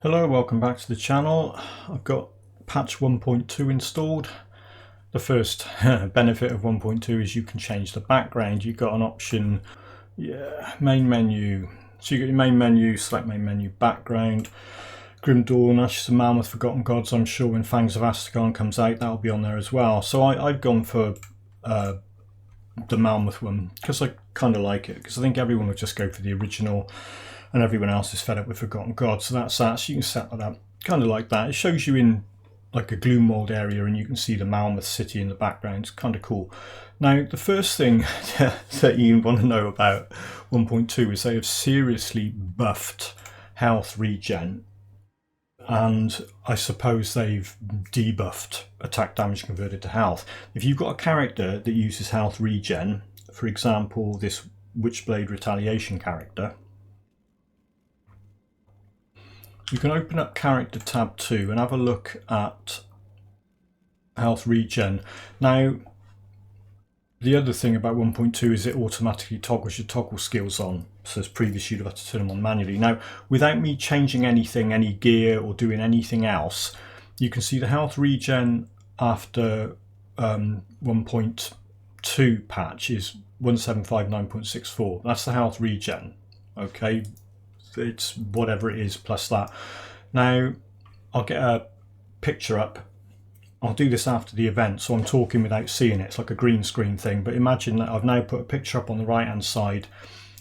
Hello, welcome back to the channel. I've got patch 1.2 installed. The first benefit of 1.2 is you can change the background. You've got an option, main menu. So you got your main menu, select main menu, background. Grimtools, Ashes of Mammoth, Forgotten Gods. I'm sure when Fangs of Astragon comes out, that'll be on there as well. So I've gone for the Mammoth one because I kind of like it, because I think everyone will just go for the original and everyone else is fed up with Forgotten Gods. So that's that. So you can set that up kind of like that. It shows you in like a Gloomwald area and you can see the Mammoth city in the background. It's kind of cool. Now, the first thing that you want to know about 1.2 is they have seriously buffed health regen, and I suppose they've debuffed attack damage converted to health. If you've got a character that uses health regen, for example this Witchblade retaliation character, you can open up character tab 2 and have a look at health regen. Now, the other thing about 1.2 is it automatically toggles your toggle skills on. So as previously you'd have to turn them on manually. Now, without me changing anything, any gear or doing anything else, you can see the health regen after 1.2 patch is 1759.64. That's the health regen. Okay, it's whatever it is plus that. Now, I'll get a picture up. I'll do this after the event, so I'm talking without seeing it. It's like a green screen thing, but imagine that I've now put a picture up on the right hand side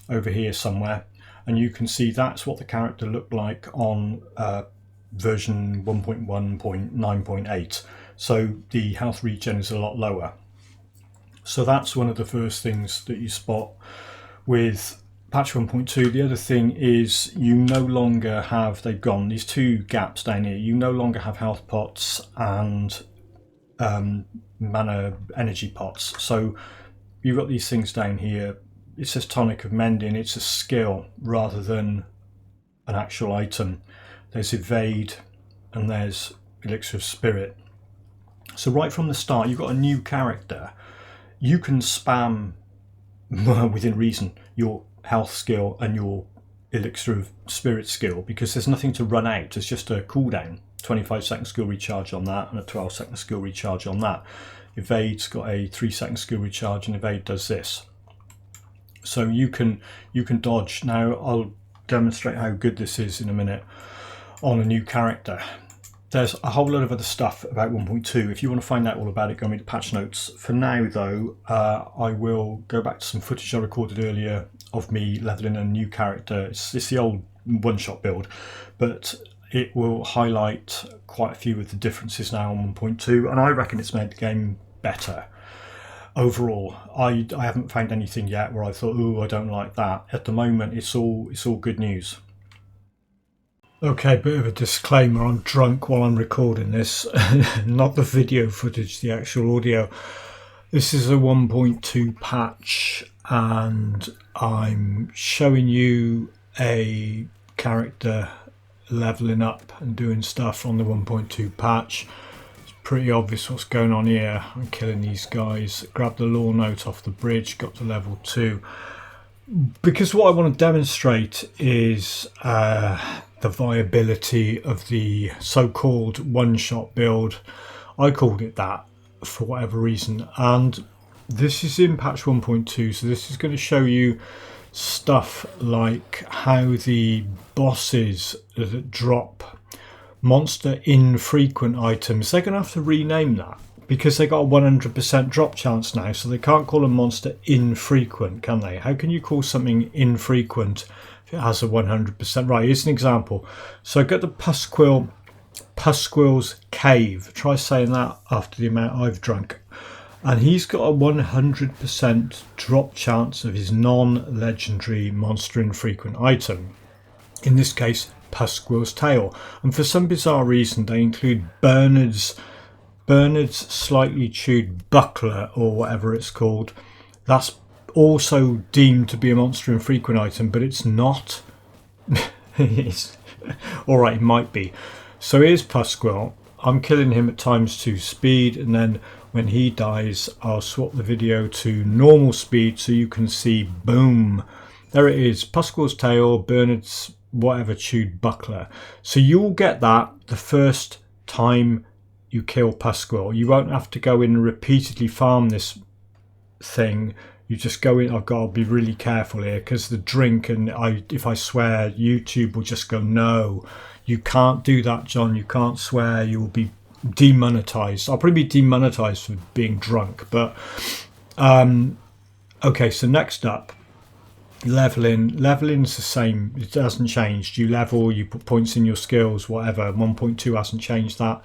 over here somewhere, and you can see that's what the character looked like on version 1.1.9.8. so the health regen is a lot lower. So that's one of the first things that you spot with patch 1.2. The other thing is you no longer have, they've gone, these two gaps down here, you no longer have health pots and mana energy pots. So you've got these things down here. It says Tonic of Mending. It's a skill rather than an actual item. There's Evade and there's Elixir of Spirit. So right from the start, you've got a new character. You can spam, within reason, your health skill and your Elixir of Spirit skill, because there's nothing to run out. It's just a cooldown. 25-second skill recharge on that and a 12-second skill recharge on that. Evade's got a 3-second skill recharge, and Evade does this. So you can dodge. Now I'll demonstrate how good this is in a minute on a new character. There's a whole lot of other stuff about 1.2. If you want to find out all about it, go read the patch notes. For now though, I will go back to some footage I recorded earlier of me leveling a new character. It's the old one-shot build, but it will highlight quite a few of the differences now on 1.2, and I reckon it's made the game better. Overall, I haven't found anything yet where I thought, oh, I don't like that. At the moment, it's all good news. Okay, bit of a disclaimer, I'm drunk while I'm recording this, not the video footage, the actual audio. This is a 1.2 patch and I'm showing you a character leveling up and doing stuff on the 1.2 patch. It's pretty obvious what's going on here. I'm killing these guys. Grabbed the law note off the bridge, got to level 2. Because what I want to demonstrate is the viability of the so-called one-shot build. I called it that for whatever reason, and this is in patch 1.2, so this is going to show you stuff like how the bosses that drop monster infrequent items, they're going to have to rename that because they got a 100% drop chance now, so they can't call a monster infrequent, can they? How can you call something infrequent if it has a 100%? Right, here's an example. So I got the Pusquill's Cave. Try saying that after the amount I've drunk. And he's got a 100% drop chance of his non-legendary monster infrequent item. In this case, Pusquill's Tail. And for some bizarre reason, they include Bernard's slightly chewed buckler, or whatever it's called. That's also deemed to be a monster infrequent item, but it's not. Alright, it might be. So here's Pusquill. I'm killing him at ×2 speed, and then when he dies I'll swap the video to normal speed so you can see, boom, there it is, Pusquill's Tail, Bernard's whatever chewed buckler. So you'll get that the first time you kill pus squirrel. You won't have to go in and repeatedly farm this thing. You just go in. I've got to be really careful here because the drink, and if I swear, YouTube will just go, no, you can't do that, John. You can't swear. You will be demonetized. I'll probably be demonetized for being drunk. But okay, so next up, leveling's the same. It hasn't changed. You level, you put points in your skills, whatever. 1.2 hasn't changed that.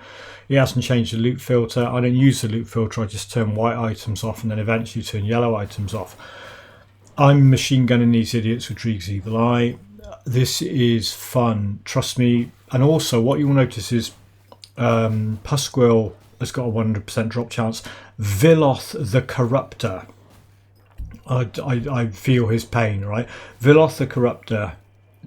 It hasn't changed the loot filter. I don't use the loot filter. I just turn white items off and then eventually turn yellow items off. I'm machine gunning these idiots with Dreeg's Evil Eye. This is fun, trust me. And also what you'll notice is pus squirrel has got a 100% drop chance. Villoth the Corruptor, I feel his pain, right? Villoth the Corruptor,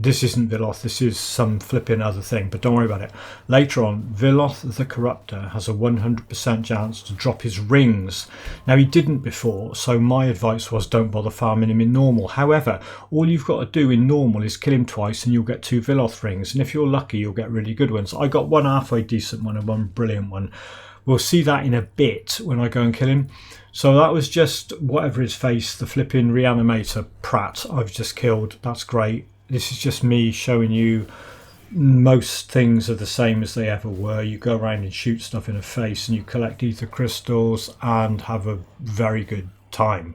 this isn't Villoth, this is some flipping other thing, but don't worry about it. Later on, Villoth the Corruptor has a 100% chance to drop his rings. Now, he didn't before, so my advice was don't bother farming him in normal. However, all you've got to do in normal is kill him twice and you'll get 2 Villoth rings, and if you're lucky, you'll get really good ones. I got one halfway decent one and one brilliant one. We'll see that in a bit when I go and kill him. So that was just whatever his face, the flipping reanimator Pratt I've just killed. That's great. This is just me showing you most things are the same as they ever were. You go around and shoot stuff in the face and you collect ether crystals and have a very good time.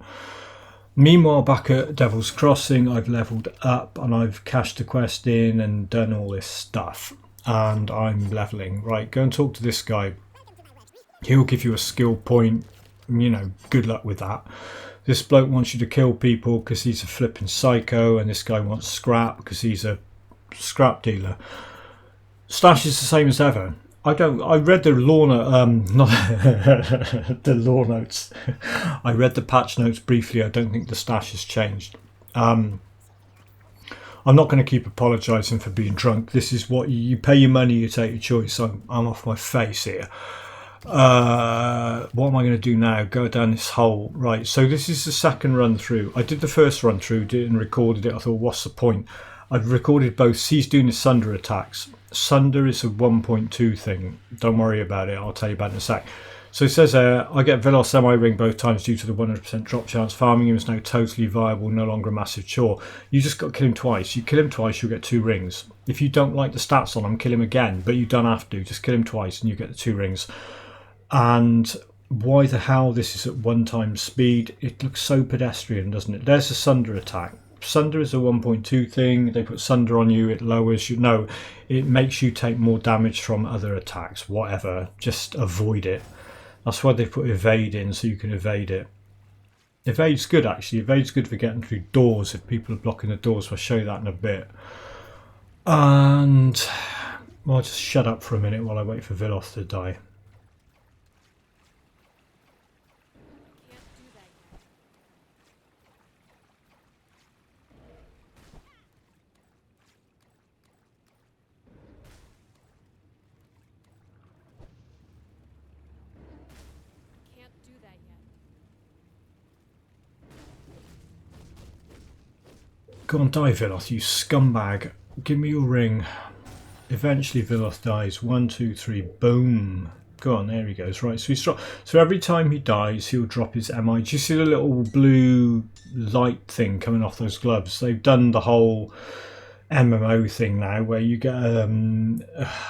Meanwhile, back at Devil's Crossing, I've leveled up and I've cashed a quest in and done all this stuff. And I'm leveling. Right, go and talk to this guy. He'll give you a skill point. You know, good luck with that. This bloke wants you to kill people because he's a flipping psycho, and this guy wants scrap because he's a scrap dealer. Stash is the same as ever. I read the law not the law notes. I read the patch notes briefly. I don't think the stash has changed. I'm not going to keep apologising for being drunk. This is what you pay your money, you take your choice. I'm off my face here. What am I going to do now? Go down this hole. Right, so this is the second run through. I did the first run through, did it and recorded it. I thought, what's the point? I've recorded both. He's doing his Sunder attacks. Sunder is a 1.2 thing. Don't worry about it. I'll tell you about it in a sec. So it says, I get Villoth semi-ring both times due to the 100% drop chance. Farming him is now totally viable, no longer a massive chore. You just got to kill him twice. You kill him twice, you'll get 2 rings. If you don't like the stats on him, kill him again. But you don't have to. Just kill him twice and you get the 2 rings. And why the hell this is at 1 times speed? It looks so pedestrian, doesn't it? There's a Sunder attack. Sunder is a 1.2 thing. They put Sunder on you, it lowers you. No, it makes you take more damage from other attacks. Whatever, just avoid it. That's why they put evade in, so you can evade it. Evade's good, actually. Evade's good for getting through doors if people are blocking the doors. I'll show you that in a bit. And I'll just shut up for a minute while I wait for Villoth to die. Go on, die, Villoth, you scumbag. Give me your ring. Eventually Villoth dies. 1, 2, 3, boom. Go on, there he goes. Right, so so every time he dies, he'll drop his MI. Do you see the little blue light thing coming off those gloves? They've done the whole MMO thing now where you get a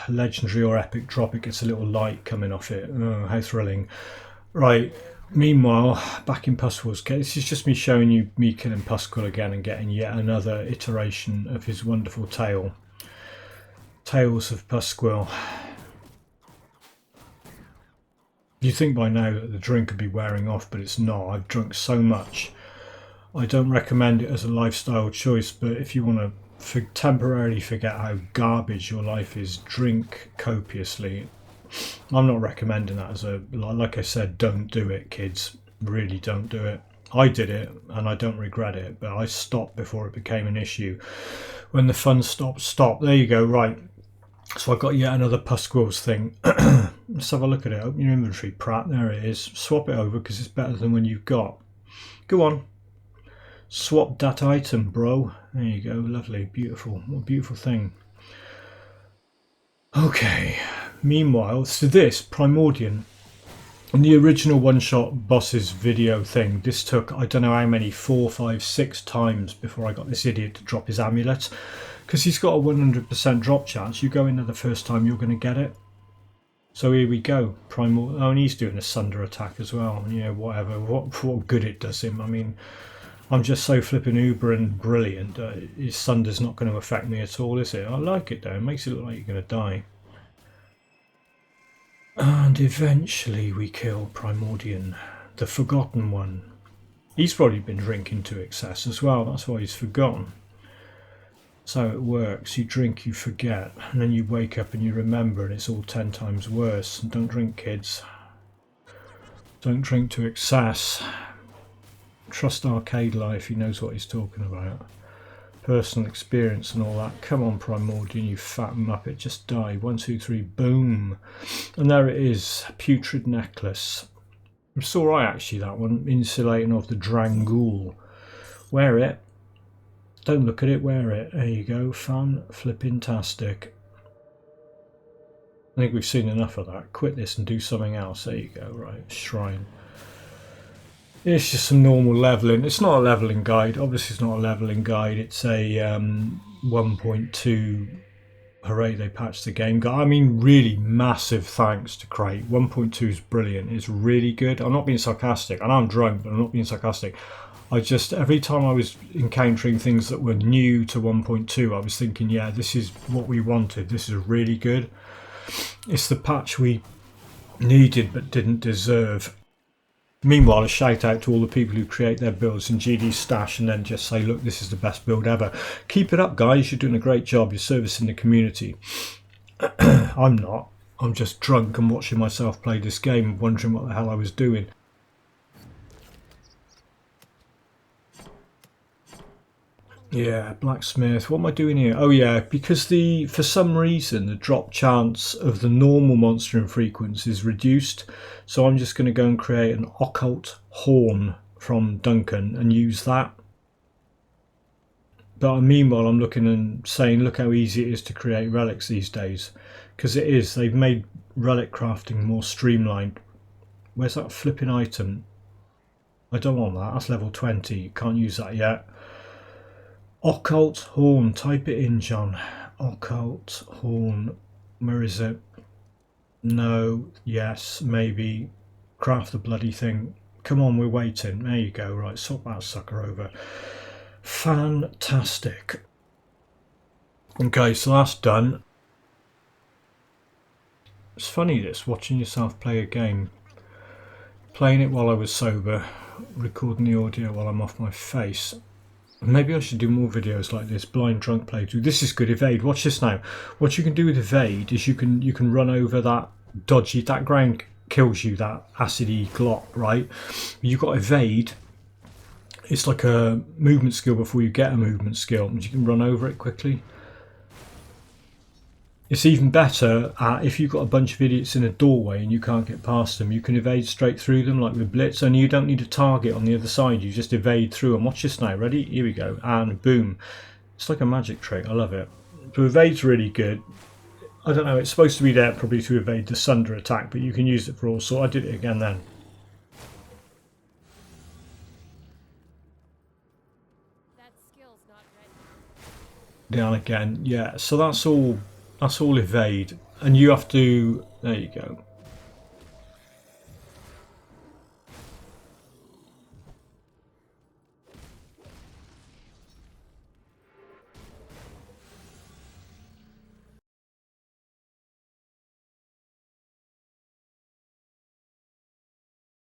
legendary or epic drop. It gets a little light coming off it. Oh, how thrilling. Right. Meanwhile, back in Pusquill's case, this is just me showing you me killing Pusquill again and getting yet another iteration of his wonderful tale. Tales of Pusquill. You'd think by now that the drink would be wearing off, but it's not. I've drunk so much. I don't recommend it as a lifestyle choice, but if you want to temporarily forget how garbage your life is, drink copiously. I'm not recommending that as a, like I said, don't do it, kids. Really don't do it. I did it and I don't regret it, but I stopped before it became an issue. When the fun stopped. There you go, right. So I got yet another Pusquill's thing. Let's have a look at it. Open your inventory, Pratt. There it is. Swap it over because it's better than when you've got. Go on. Swap that item, bro. There you go, lovely, beautiful. What a beautiful thing. Okay, meanwhile, so this, Primordian, on the original one-shot bosses video thing, this took, I don't know how many, 4, 5, 6 times before I got this idiot to drop his amulet. Because he's got a 100% drop chance. You go in there the first time, you're going to get it. So here we go, Primordial. Oh, and he's doing a Sunder attack as well. You know, whatever, what good it does him. I mean, I'm just so flipping uber and brilliant. His Sunder's not going to affect me at all, is it? I like it though. It makes it look like you're going to die. And eventually we kill Primordian, the forgotten one. He's probably been drinking to excess as well. That's why he's forgotten. So it works. You drink, you forget, and then you wake up and you remember, and it's all 10 times worse. And don't drink, kids. Don't drink to excess. Trust Arcadelife, he knows what he's talking about. Personal experience and all that. Come on, Primordian, you fat muppet, just die. 1, 2, 3, boom. And there it is, putrid necklace. It's alright actually, that one. Insulating of the Drangul. Wear it. Don't look at it, wear it. There you go, fan flipping-tastic. I think we've seen enough of that. Quit this and do something else. There you go, right, shrine. It's just some normal leveling. It's not a leveling guide. Obviously it's not a leveling guide. It's a 1.2. Hooray, they patched the game guide. I mean, really massive thanks to Crate. 1.2 is brilliant. It's really good. I'm not being sarcastic. I know I'm drunk, but I'm not being sarcastic. I just, every time I was encountering things that were new to 1.2, I was thinking, yeah, this is what we wanted. This is really good. It's the patch we needed but didn't deserve. Meanwhile, a shout out to all the people who create their builds in GD Stash and then just say, look, this is the best build ever. Keep it up, guys. You're doing a great job. You're servicing the community. I'm not. I'm just drunk and watching myself play this game, wondering what the hell I was doing. Yeah, blacksmith. What am I doing here? Oh yeah, because for some reason the drop chance of the normal monster infrequents is reduced. So I'm just going to go and create an occult horn from Duncan and use that. But meanwhile I'm looking and saying, look how easy it is to create relics these days. Because it is. They've made relic crafting more streamlined. Where's that flipping item? I don't want that. That's level 20. Can't use that yet. Occult horn, type it in, John. Occult horn, where is it? No, yes, maybe. Craft the bloody thing. Come on, we're waiting. There you go, right, swap that sucker over. Fantastic. Okay, so that's done. It's funny this, watching yourself play a game. Playing it while I was sober, recording the audio while I'm off my face. Maybe I should do more videos like this, blind drunk playthrough. This is good, evade. Watch this now. What you can do with evade is you can run over that dodgy, that ground kills you, that acidy glop, right? You got evade. It's like a movement skill before you get a movement skill, and you can run over it quickly. It's even better if you've got a bunch of idiots in a doorway and you can't get past them, you can evade straight through them like with Blitz, and you don't need a target on the other side, you just evade through them. Watch this now, ready? Here we go, and boom. It's like a magic trick, I love it. So evade's really good. I don't know, it's supposed to be there probably to evade the Sunder attack, but you can use it for all sorts. I did it again then. That skill's not ready. Down again, yeah, so that's all evade, and you have to, there you go,